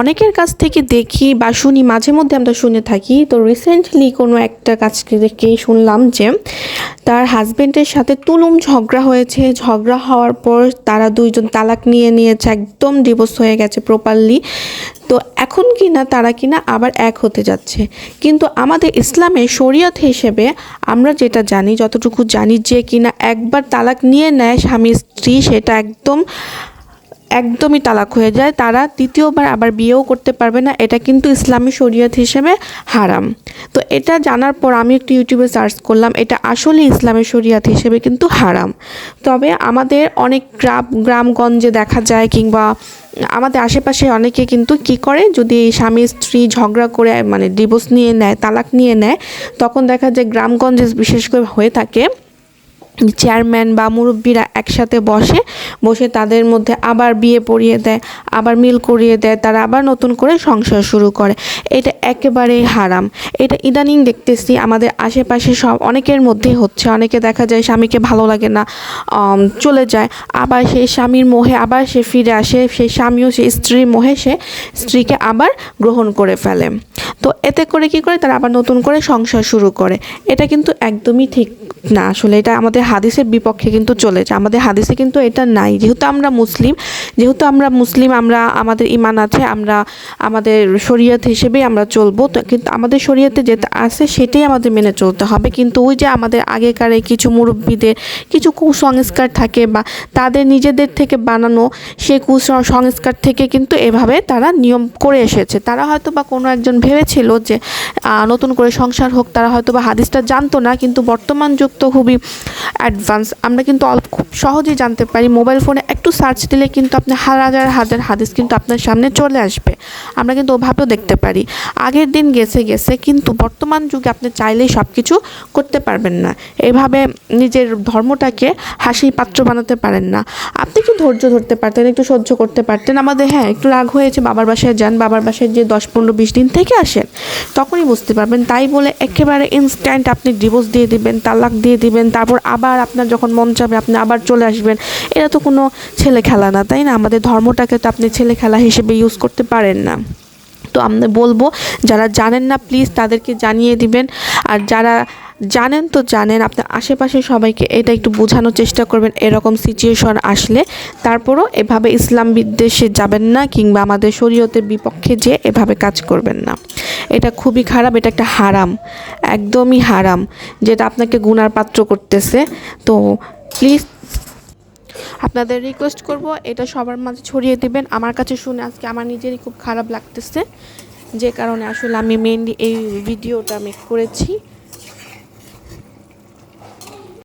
অনেকের কাছ থেকে দেখি বা শুনি, মাঝে মধ্যে আমরা শুনে থাকি। তো রিসেন্টলি কোনো একটা কাছ থেকেই শুনলাম যে তার হাজবেন্ডের সাথে তুলুম ঝগড়া হয়েছে। ঝগড়া হওয়ার পর তারা দুইজন তালাক নিয়ে নিয়েছে, একদম ডিভোর্স হয়ে গেছে প্রপারলি। তো এখন কিনা তারা কিনা আবার এক হতে যাচ্ছে। কিন্তু আমাদের ইসলামে শরিয়ত হিসেবে আমরা যেটা জানি, যতটুকু জানি, যে কিনা একবার তালাক নিয়ে নেয় স্বামী স্ত্রী, সেটা একদমই তালাক হয়ে যায়, তারা দ্বিতীয়বার আবার বিয়েও করতে পারবে না। এটা কিন্তু ইসলামী শরিয়ত হিসেবে হারাম। তো এটা জানার পর আমি একটু ইউটিউবে সার্চ করলাম, এটা আসলে ইসলামী শরিয়ত হিসেবে কিন্তু হারাম। তবে আমাদের অনেক গ্রামগঞ্জে দেখা যায়, কিংবা আমাদের আশেপাশে অনেকে কিন্তু কি করে, যদি স্বামী স্ত্রী ঝগড়া করে মানে ডিভোর্স নিয়ে নেয়, তালাক নিয়ে নেয়, তখন দেখা যায় গ্রামগঞ্জে বিশেষ করে হয়ে থাকে, চেয়ারম্যান বা মুরব্বীরা একসাথে বসে তাদের মধ্যে আবার বিয়ে পড়িয়ে দেয়, আবার মিল করিয়ে দেয়, তারা আবার নতুন করে সংসার শুরু করে। এটা একেবারেই হারাম। এটা ইদানিং দেখতেছি আমাদের আশেপাশে অনেকের মধ্যেই হচ্ছে। অনেকে দেখা যায় স্বামীকে ভালো লাগে না, চলে যায়, আবার সেই স্বামীর মোহে আবার সে ফিরে আসে, সেই স্বামীও সেই স্ত্রীর মোহে সে স্ত্রীকে আবার গ্রহণ করে ফেলে। তো এতে করে কি করে, তারা আবার নতুন করে সংসার শুরু করে। এটা কিন্তু একদমই ঠিক না। আসলে এটা আমাদের হাদিসের বিপক্ষে কিন্তু চলে যায়। আমাদের হাদিসে কিন্তু এটা নাই। যেহেতু আমরা মুসলিম, আমরা আমাদের ঈমান আছে, আমরা আমাদের শরীয়ত হিসেবেই আমরা চলবো। তো কিন্তু আমাদের শরীয়তে যেটা আছে সেটাই আমাদের মেনে চলতে হবে। কিন্তু ওই যে আমাদের আগেকার কিছু মুরব্বীদের কিছু কুসংস্কার থাকে, বা তাদের নিজেদের থেকে বানানো সেই কুসংস্কার থেকে কিন্তু এভাবে তারা নিয়ম করে এসেছে। তারা হয়তো বা কোনো একজন ভেবেছিল যে নতুন করে সংসার হোক, তারা হয়তো বা হাদিসটা জানতো না। কিন্তু বর্তমান যুগ তো খুবই অ্যাডভান্স, আমরা কিন্তু খুব সহজেই জানতে পারি। মোবাইল ফোনে একটু সার্চ দিলে কিন্তু আপনি হাজার হাদিস কিন্তু আপনার সামনে চলে আসবে। আমরা কিন্তু ওভাবেও দেখতে পারি। আগের দিন গেছে, কিন্তু বর্তমান যুগে আপনি চাইলেই সব কিছু করতে পারবেন না। এভাবে নিজের ধর্মটাকে হাসির পাত্র বানাতে পারেন না। আপনি একটু ধৈর্য ধরতে পারতেন, একটু সহ্য করতে পারতেন। আমাদের একটু রাগ হয়েছে, বাবার বাসায় যান, বাবার বাসায় যে 10-15-20 দিন থেকে আসেন, তখনই বুঝতে পারবেন। তাই বলে একেবারে ইনস্ট্যান্ট আপনি ডিভোর্স দিয়ে দিবেন, তালাক দিয়ে দিবেন, তারপর আবার আপনার যখন মন চাবে আপনি আবার চলে আসবেন, এটা তো কোনো ছেলে খেলা না, তাই না? আমাদের ধর্মটাকে তো আপনি ছেলে খেলা হিসেবে ইউজ করতে পারেন না। তো আমি বলবো, যারা জানেন না প্লিজ তাদেরকে জানিয়ে দিবেন। আর যারা জানেন তো জানেন, আপনার আশেপাশে সবাইকে এটা একটু বোঝানোর চেষ্টা করবেন এরকম সিচুয়েশন আসলে। তারপরও এভাবে ইসলাম বিদ্বেষে যাবেন না, কিংবা আমাদের শরীয়তের বিপক্ষে যে এভাবে কাজ করবেন না। এটা খুবই খারাপ, এটা একটা হারাম, একদমই হারাম, যেটা আপনাকে গুনার পাত্র করতেছে। তো প্লিজ আপনাদের রিকোয়েস্ট করব, এটা সবার মাঝে ছড়িয়ে দিবেন। আমার কাছে শুনে আজকে আমার নিজেরই খুব খারাপ লাগতেছে, যে কারণে আসলে আমি মেইনলি এই ভিডিওটা মেক করেছি।